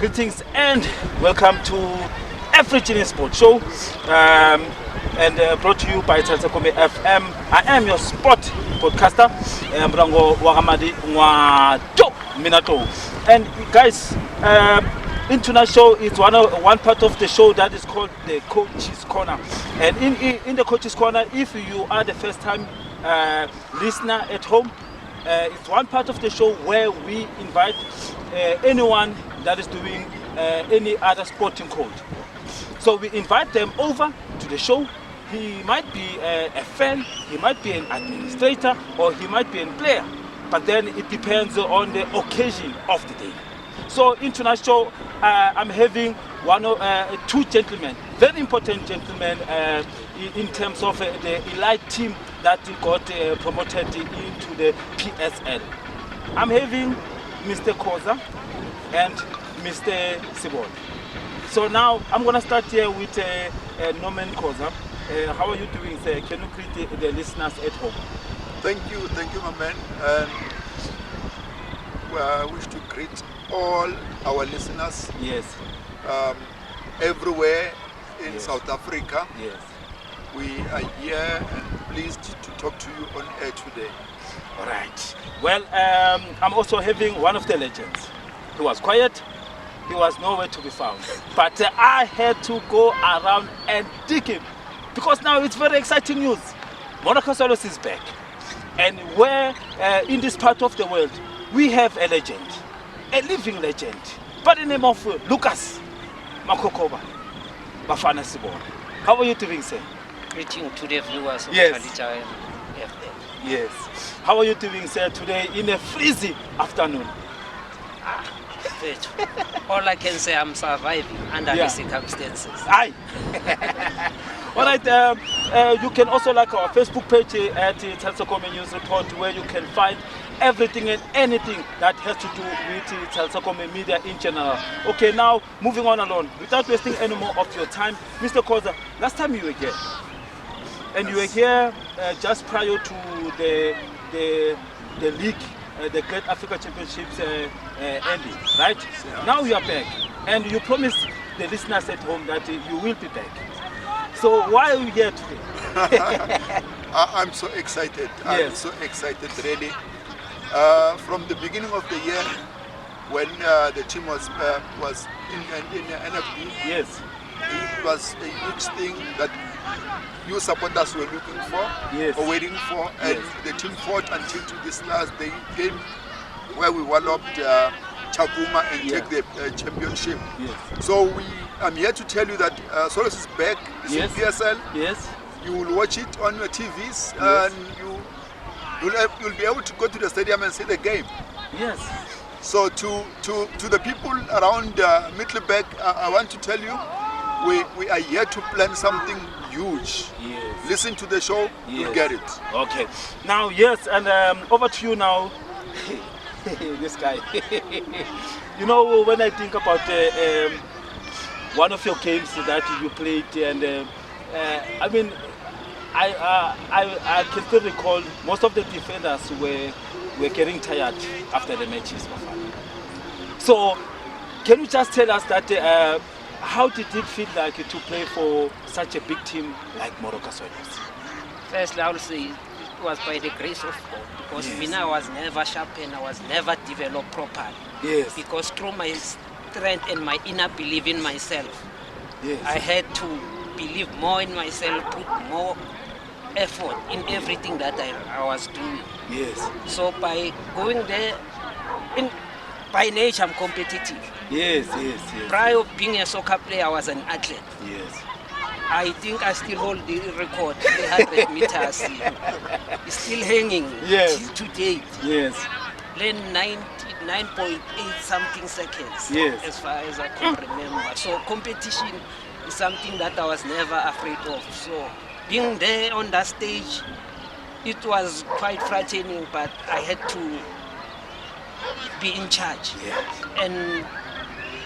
Greetings and welcome to E-EFRIGGEN Sport Show, and brought to you by Cumi FM. I am your sport podcaster, Mrango Minato. And guys, in tonight's show is one part of the show that is called the Coach's Corner. And in the Coach's Corner, if you are the first time listener at home, it's one part of the show where we invite anyone that is doing any other sporting code. So we invite them over to the show. He might be a fan, he might be an administrator, or he might be a player. But then it depends on the occasion of the day. So in tonight's show, I'm having two gentlemen, very important gentlemen in terms of the elite team that got promoted into the PSL. I'm having Mr. Khoza and Mr. Sebona. So now I'm going to start here with Norman Khoza. How are you doing, sir? Can you greet the listeners at home? Thank you, my man. And I wish to greet all our listeners. Yes. Everywhere in Yes. South Africa. Yes. We are here and pleased to talk to you on air today. All right. Well, I'm also having one of the legends. He was quiet. He was nowhere to be found. But I had to go around and dig him. Because now it's very exciting news. Moroka Swallows is back. And where in this part of the world, we have a legend. A living legend. By the name of Lucas Makhokhoba. Bafana Sebona. How are you doing, sir? Greeting to the viewers of Yes. Talitha FM. Yes. How are you doing, sir, today in a freezing afternoon? All I can say, I'm surviving under Yeah. the circumstances. Aye. All right. You can also like our Facebook page at Talitha News Report, where you can find everything and anything that has to do with Talitha media in general. Okay, now moving on along, without wasting any more of your time, Mr. Khoza, last time you were here, and you were here just prior to the league, the Great Africa Championships ending, right? Yeah. Now you are back, and you promised the listeners at home that you will be back. So why are you here today? I'm so excited. I'm Yes. so excited, really. From the beginning of the year, when the team was in NFD, Yes. it was a huge thing that you supporters were looking for, Yes. or waiting for, and Yes. the team fought until to this last day game where we walloped Chaguma and Yeah. take the championship. Yes. So I'm here to tell you that Swallows is back. It's Yes. in PSL. Yes. You will watch it on your TVs, Yes. and you'll be able to go to the stadium and see the game. Yes. So to the people around Middelburg, I want to tell you, we are here to plan something huge. Yes. Listen to the show, you'll Yes. get it. Okay. Now, yes, and over to you now. This guy. You know, when I think about one of your games that you played, and I mean, I can still recall most of the defenders were getting tired after the matches. So, can you just tell us that how did it feel like to play for such a big team like Moroka Swallows? Firstly, I will say it was by the grace of God, because Yes. me, I was never sharpened, I was never developed properly. Yes. Because through my strength and my inner belief in myself, Yes. I had to believe more in myself, put more effort in everything that I was doing. Yes. So by going there, by nature I'm competitive. Yes. Yes. Yes. Prior to being a soccer player, I was an athlete. Yes. I think I still hold the record, 300 meters. It's still hanging Yes. till today. Yes. Then 99.8 something seconds, Yes. as far as I can remember. So competition is something that I was never afraid of. So being there on that stage, it was quite frightening, but I had to be in charge. Yes. And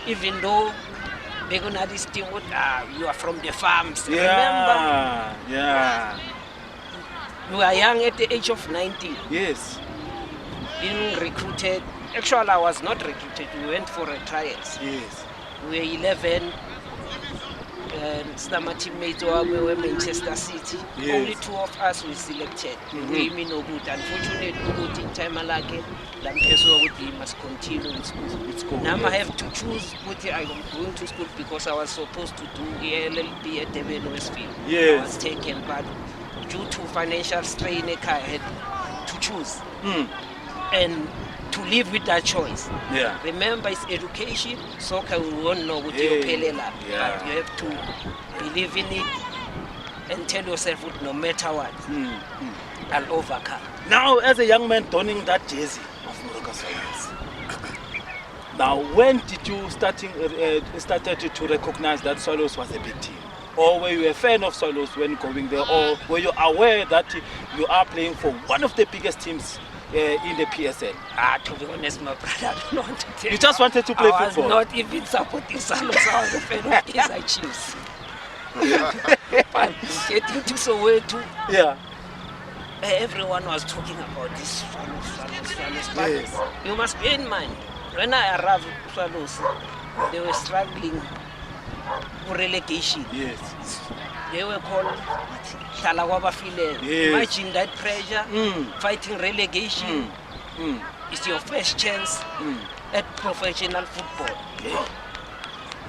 even though they're gonna this thing, you are from the farms. Remember, Yeah. Yeah. we were young at the age of 19, Yes. being recruited Actually, I was not recruited. We went for a trials. Yes. We were 11. And some teammates were Manchester City. Yes. Only 2 of us were selected. We no good. Unfortunately, good in time like we must continue with school. Now I have to choose what I am going to school because I was supposed to do LLB at Durban Westfield. Yes. I was taken, but due to financial strain, I had to choose. And to live with that choice. Yeah. Remember, it's education. Soccer, we won't know what you're paying, but you have to believe in it and tell yourself that no matter what, I'll overcome. Now, as a young man donning that jersey of Moroka Swallows, now when did you started to recognize that Swallows was a big team? Or were you a fan of Swallows when going there? Or were you aware that you are playing for one of the biggest teams in the PSL? To be honest, my brother, I don't want to tell You just wanted to play I football? was not even supporting Swallows. I was a fan of Kaizer Chiefs. But getting to Soweto, everyone was talking about this Swallows. But Yes. you must bear in mind, when I arrived at Swallows, they were struggling for relegation. Yes. They were called Talawaba File. Yes. Imagine that pressure, fighting relegation. It's your first chance at professional football.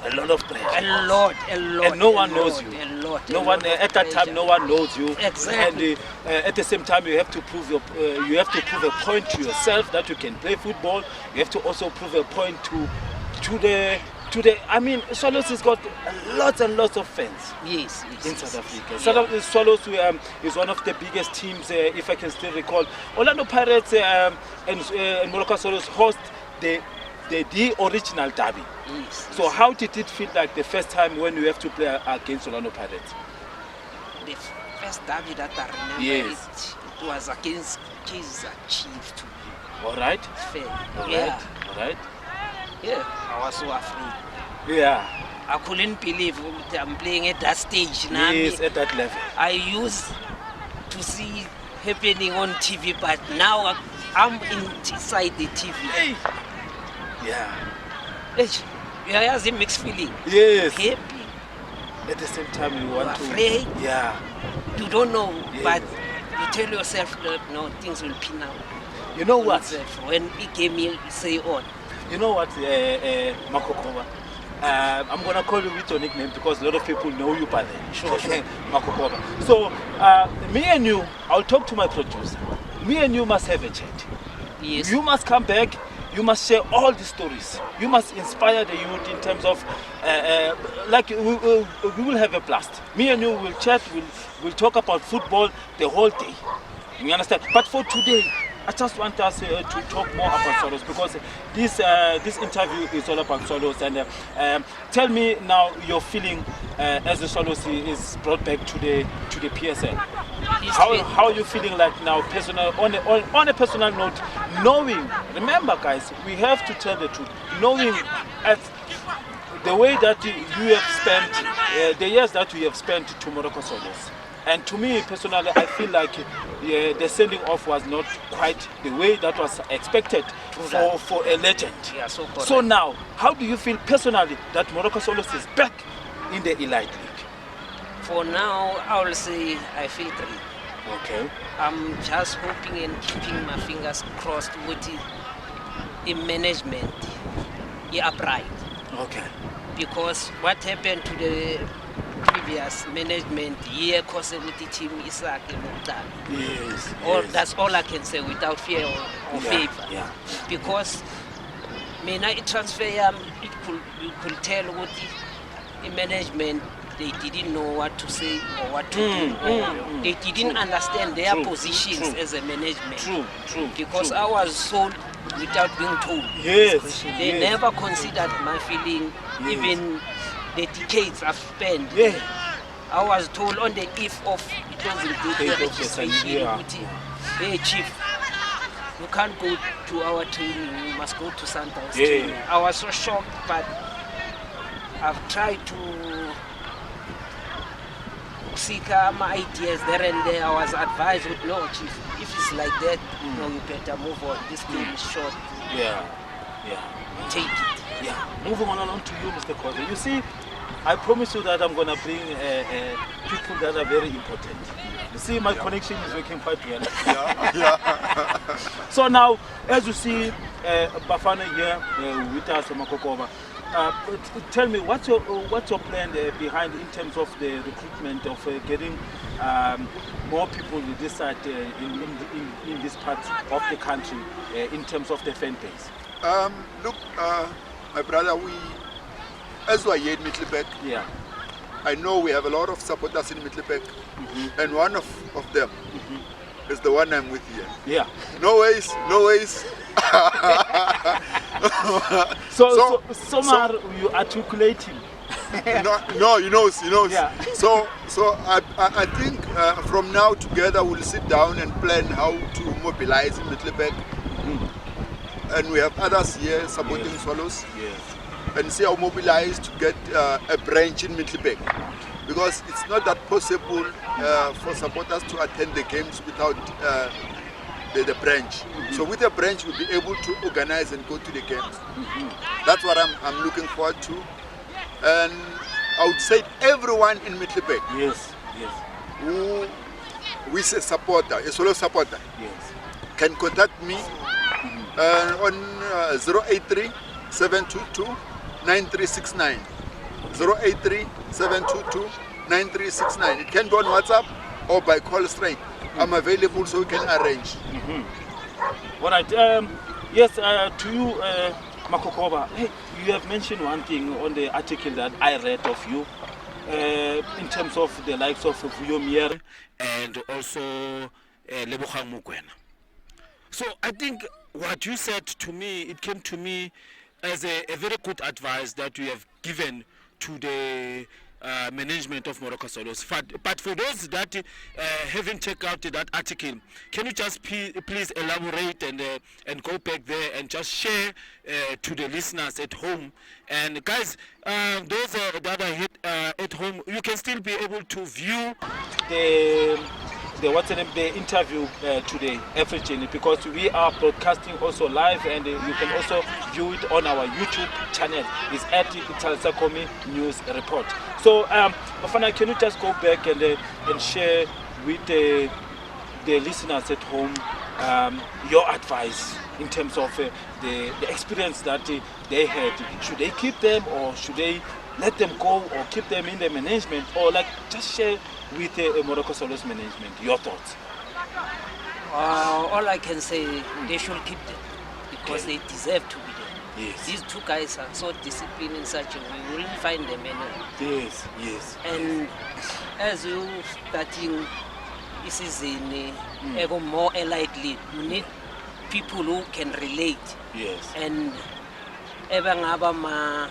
A lot of pressure. A lot. And no one knows you. No one at that time. No one knows you. Exactly. And at the same time, you have to prove a point to yourself that you can play football. You have to also prove a point to the. I mean, Swallows has got lots and lots of fans. Yes. In South Africa. Yeah. Swallows is one of the biggest teams, if I can still recall. Orlando Pirates and Moroka Swallows host the original derby. Yes. So how did it feel like the first time when you have to play against Orlando Pirates? The first derby that I remember, Yes. it was against Kaizer Chiefs too. All right. Fair. All Yeah. right. Yeah. I was so afraid. Yeah. I couldn't believe I'm playing at that stage. Now Yes, at that level. I used to see happening on TV, but now I'm inside the TV. Hey. Yeah. Yeah, has a mixed feeling. Yes. Happy, At the same time, you want afraid. to. Yeah. You don't know, Yes. but you tell yourself that no, things will pin out. You know what? When it came in, say on. You know what, Makhokhoba? I'm gonna call you with your nickname because a lot of people know you by then. Sure. Makhokhoba. So me and you, I'll talk to my producer. Me and you must have a chat. Yes. You must come back. You must share all the stories. You must inspire the youth in terms of, we will have a blast. Me and you will chat. We'll talk about football the whole day. You understand? But for today, I just want us to talk more about Swallows because this interview is all about Swallows. And tell me now your feeling as the Swallows is brought back to the PSL. How are you feeling like now, personal on a personal note, knowing? Remember, guys, we have to tell the truth. Knowing as the way that you have spent the years that we have spent to Moroka Swallows. And to me personally, I feel like the sending off was not quite the way that was expected for a legend. Yeah, so now, how do you feel personally that Moroka Swallows is back in the Elite League? For now, I will say I feel great. Okay. I'm just hoping and keeping my fingers crossed with the management, upright. Okay. Because what happened to the previous management here caused the team is like Yes. That's all I can say without fear or favor. Yeah. Because I transfer you could tell what the management, they didn't know what to say or what to do. They didn't understand their positions as a management. True. Because I was sold without being told. Yes. They never considered my feeling, even the decades I've spent. Yeah. I was told on the eve of closing the registration, hey chief, you can't go to our training, you must go to Santa's training. I was so shocked, but I've tried to seek my ideas there and there. I was advised with no, chief, if it's like that, no, you better move on. This game is short. Yeah. Take it. Yeah. Moving on to you, Mr. Khoza. You see, I promise you that I'm going to bring people that are very important. You see, my connection is working quite well. Yeah. So now, as you see, Bafana here with us, Makhokhoba, tell me, what's your plan behind in terms of the recruitment of getting more people with this side in this part of the country in terms of the fan base? Look, my brother, as we are here in Middelburg, I know we have a lot of supporters in Middelburg, and one of them is the one I'm with here. Yeah. No ways. So you articulate him. No, he knows. Yeah. So I think from now together we'll sit down and plan how to mobilize in Middelburg. And we have others here supporting Swallows. Yes. And see how mobilized to get a branch in Middelburg. Because it's not that possible for supporters to attend the games without the branch. So with a branch we'll be able to organize and go to the games. That's what I'm looking forward to. And I would say everyone in Middelburg who is a supporter, a solo supporter, can contact me on 083 722 9369. 083 722 9369. It can be on WhatsApp or by call straight. I'm available so we can arrange. All right. Yes, to you, Makhokhoba, hey, you have mentioned one thing on the article that I read of you in terms of the likes of Vuyomier and also Lebogang Mokoena. So I think what you said to me, it came to me as a very good advice that you have given to the management of Moroka Swallows. But for those that haven't checked out that article, can you just please elaborate and go back there and just share to the listeners at home? And guys, those that are at home, you can still be able to view the interview today, E-EFRIDGEN, because we are broadcasting also live, and you can also view it on our YouTube channel. It's at Talitha Cumi News Report. So, Bafana, can you just go back and share with the listeners at home your advice in terms of the experience that they had? Should they keep them, or should they let them go, or keep them in the management, or like just share with the Moroka Swallows management your thoughts? All I can say, they should keep them because they deserve to be there. Yes. These two guys are so disciplined in such a way, you will find them anywhere. Yes. And as you starting this season, even more lightly, you need people who can relate. Yes. And even have an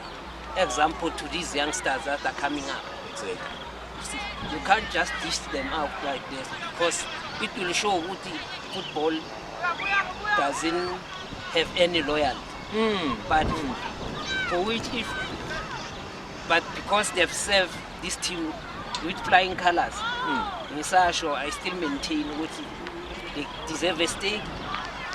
example to these youngsters that are coming up. Exactly. You can't just dish them out like this, because it will show what football doesn't have any loyalty. But for which but because they've served this team with flying colors, in Sasho, I still maintain what they deserve a stake,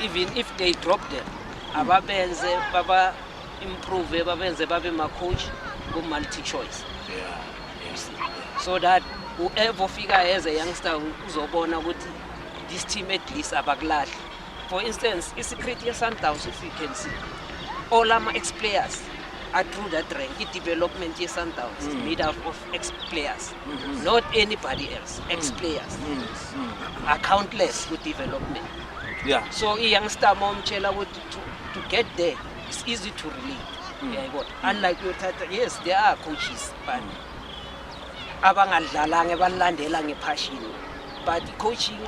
even if they drop them. Ababenze, Baba improve, Babenze, Babe my coach, go multi-choice. So that whoever figure as a youngster uzobona ukuthi this team at least abakulahle. For instance, it's a great Sundowns, if you can see. All our ex-players are through that rank. Development Sundowns made up of ex-players, not anybody else. Ex-players are countless with development. Yeah. So a youngster momchela to get there, it's easy to relate. Unlike your title, yes, there are coaches, but abangadlalanga balandela ngepassion, but coaching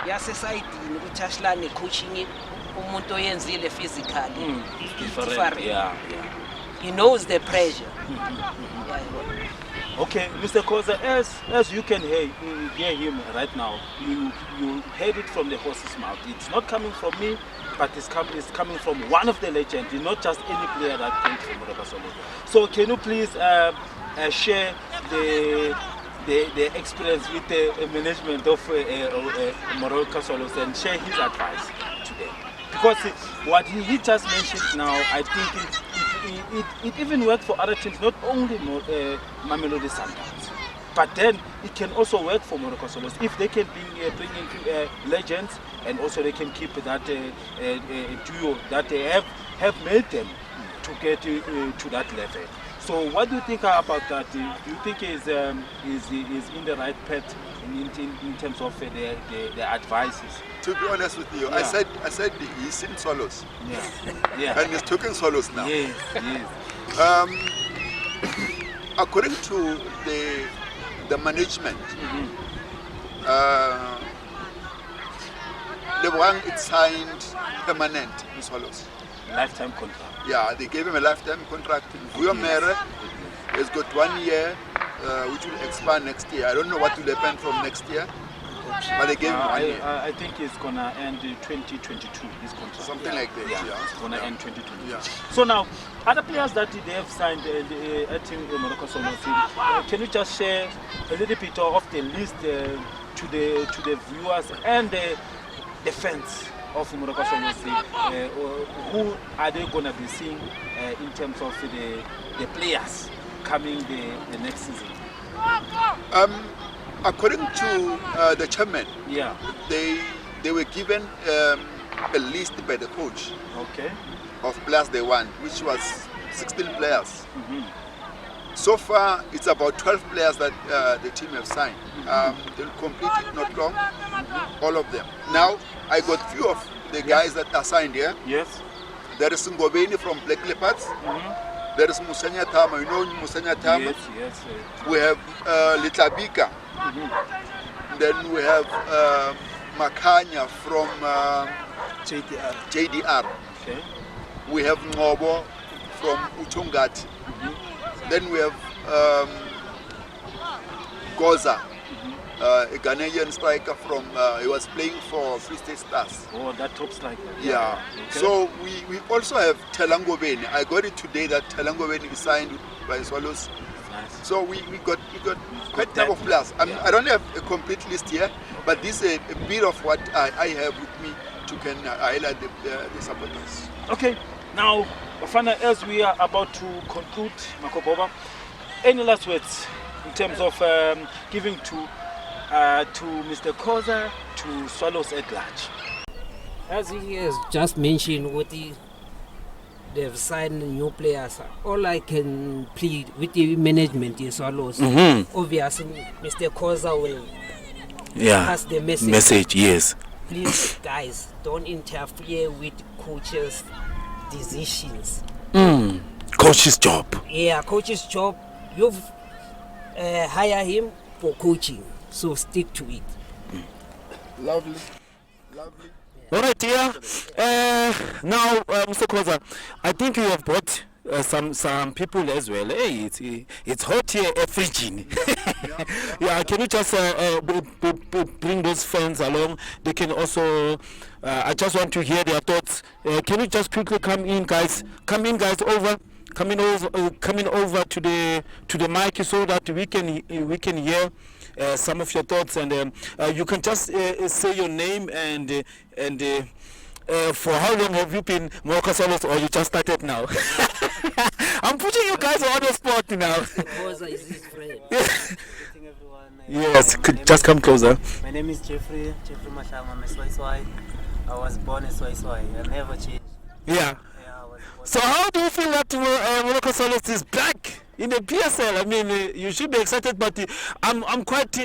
ya society nokuthashilana coaching umuntu oyenzile physically different. Yeah. He knows the pressure. Okay, Mr. Khoza, as you can hear him right now, you heard it from the horse's mouth. It's not coming from me, but it's coming from one of the legends, not just any player that came from Moroka Swallows. So can you please share the experience with the management of Moroka Swallows and share his advice today. Because what he just mentioned now, I think it even works for other teams, not only Mamelodi Sundowns. But then it can also work for Moroka Swallows if they can bring in legends, and also they can keep that duo that they have made them to get to that level. So what do you think about that? Do you think is in the right path in terms of the advices? To be honest with you, Yeah. I said he's seen Swallows. Yeah. And he's talking Swallows now. Yes. According to the management, Lebowang is signed permanent in Swallows. Lifetime contract. Yeah, they gave him a lifetime contract. Vuyo Mere has got 1 year, which will expire next year. I don't know what will happen from next year, but they gave him 1 year. I think it's gonna end 2022. This contract. Something like that. Yeah. It's gonna end 2022. Yeah. So now, other players that they have signed at Moroka Swallows, can you just share a little bit of the list to the viewers and the fans of Moroka Swallows? Who are they gonna be seeing in terms of the players coming the next season? According to the chairman, Yeah. they were given a list by the coach Okay. of players they want, which was 16 players. So far, it's about 12 players that the team have signed. They'll complete it not long, all of them. Now, I got few of the guys that are signed here. Yes. There is Ngobeni from Black Leopards. There is Musanya Tama. You know Musanya Tama? Yes. We have Litlabika. Then we have Makanya from JDR. Okay. We have Ngobo from Utongati. Then we have Khoza, a Ghanaian striker from, he was playing for Free State Stars. Oh, that top striker. Yeah. Okay. So we also have Telangobeni. I got it today that Telangobeni is signed by Swallows. Nice. So we got quite a number of players. I don't have a complete list here, but this is a bit of what I have with me to can highlight the supporters. Okay. Now, Bafana, as we are about to conclude, Makhokhoba, any last words in terms of giving to Mr. Khoza, to Swallows at large? As he has just mentioned, they've signed new players. All I can plead with the management is Swallows. Obviously, Mr. Khoza will pass the message. Yes. Please, guys, don't interfere with coaches' decisions. Coach's job. Yeah, coach's job. You've hired him for coaching, so stick to it. Lovely. All right, dear. Now, Mr. Khoza, I think you have brought some people as well. Hey, it's hot here, E-EFRIDGEN. Yeah, can you just bring those fans along? They can also. I just want to hear their thoughts. Can you just quickly come in, guys? Over. Coming over to the mic so that we can hear some of your thoughts, and you can just say your name and for how long have you been Moroka Swallows, or you just started now? I'm putting you guys on the spot now. Khoza is his friend. Greeting everyone. Yes, could just come closer. My name is Jeffrey Mashama. I'm a Swaiswai. I was born a Swaiswai. I never changed. Yeah. Yeah, I was born. So how do you feel that Moroka Swallows is back in the PSL? I mean, you should be excited, but I'm quite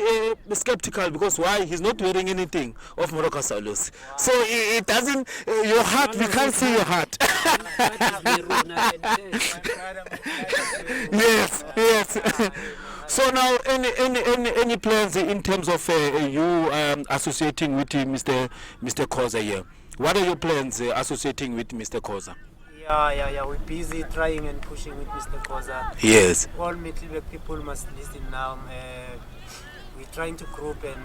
skeptical because why? He's not wearing anything of Moroka Swallows. Wow. So it doesn't, your heart, we can't see your heart. Yes. So now, any plans in terms of you associating with Mr. Khoza here? What are your plans associating with Mr. Khoza? Yeah. We're busy trying and pushing with Mr. Khoza. Yes. All Middleburg people must listen now. We're trying to group and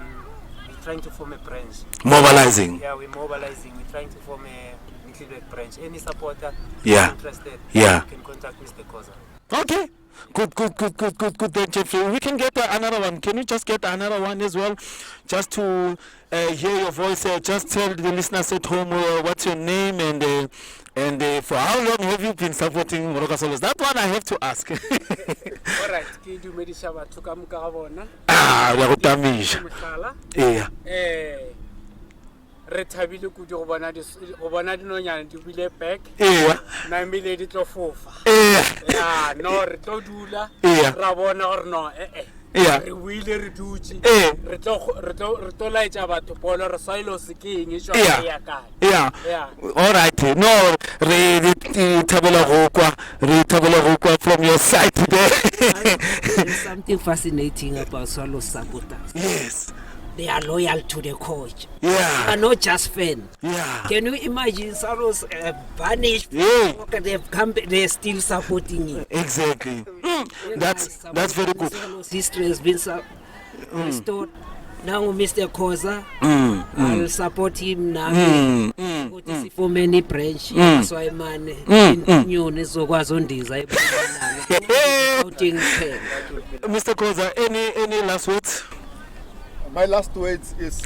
we're trying to form a branch. Mobilizing. Yeah, we're mobilizing. We're trying to form a Middleburg branch. Any supporter Yeah. interested, Yeah. you can contact Mr. Khoza. Okay. Good. Then, Jeffrey, we can get another one. Can you just get another one as well, just to hear your voice? Just tell the listeners at home what's your name and for how long have you been supporting Moroka Swallows? That one I have to ask. All right, ke dumedisha batho ka moka ga bona. Ya go tamisha. Yeah. Re thabile kudu go bona dinonyana di bile back. Yeah. Na mmele di tlo fofa. Yeah. No re tlo dula. Yeah. Ra bona gore no Yeah. re wile re dutse. Re tlo laetsa batho polo re sailo se keng e tswa ya ka. Yeah. All right. No, re thabela go kwa from your side today. There's something fascinating about Swallow supporters. Yes. They are loyal to the coach. Yeah. They are not just fans. Yeah. Can you imagine Swallows vanished? Yeah. They've come, they're still supporting him. Exactly. That's very good. Swallows history has been restored. Now Mr. Khoza, I'll support him now. For many branches, that's why man, Mr. Khoza, any last words? My last words is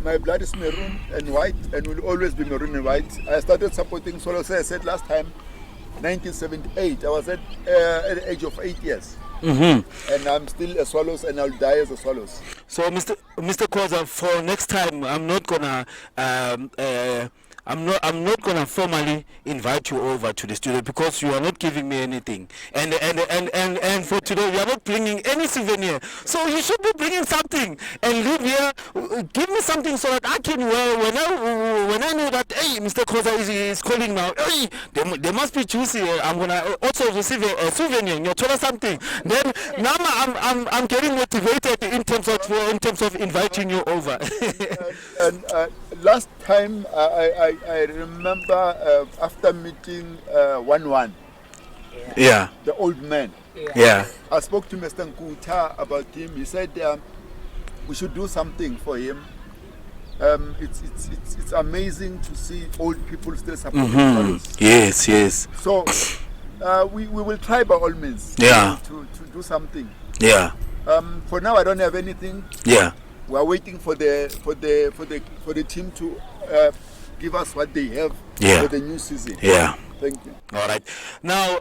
my blood is maroon and white and will always be maroon and white. I started supporting Swallows, I said last time, 1978. I was at the age of 8 years. And I'm still a Swallows and I'll die as a Swallows. So Mr. Khoza, for next time I'm not gonna formally invite you over to the studio because you are not giving me anything, and for today you are not bringing any souvenir. So you should be bringing something and leave here. Give me something so that I can wear when I know that hey, Mr. Khoza is calling now. Hey, they must be juicy. I'm gonna also receive a souvenir. You told us something. Then now I'm getting motivated in terms of inviting you over. and last time I remember after meeting 1-1, yeah, the old man. Yeah. I spoke to Mr. Nkuta about him. He said we should do something for him. It's amazing to see old people still supporting Swallows. Yes. So we will try by all means. Yeah. To do something. Yeah. For now, I don't have anything. Yeah. We are waiting for the team to give us what they have for the new season. Yeah. Thank you. All right. Now,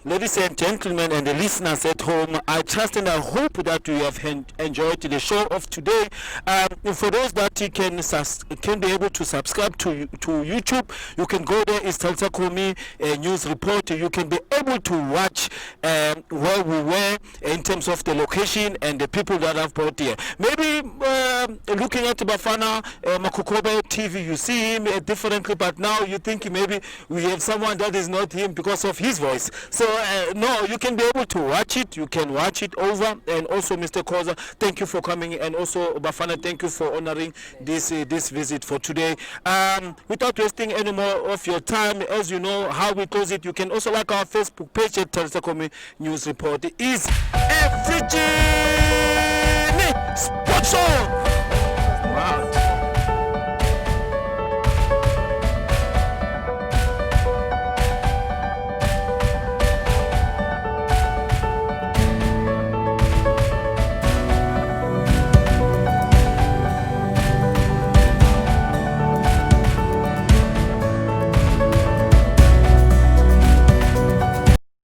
ladies and gentlemen and the listeners at home, I trust and I hope that you have enjoyed the show of today. For those that you can be able to subscribe to YouTube, you can go there. It's Talitha Cumi news report. You can be able to watch where we were in terms of the location and the people that I've brought here. Maybe looking at Bafana Makhokhoba TV, you see him differently, but now you think maybe we have someone that is not him because of his voice. So no, you can be able to watch it. You can watch it over. And also, Mr. Khoza, thank you for coming, and also Bafana, thank you for honoring this visit for today. Without wasting any more of your time, as you know how we close it, you can also like our Facebook page at Talitha Cumi News Report. It is E-EFRIDGEN Sports Show.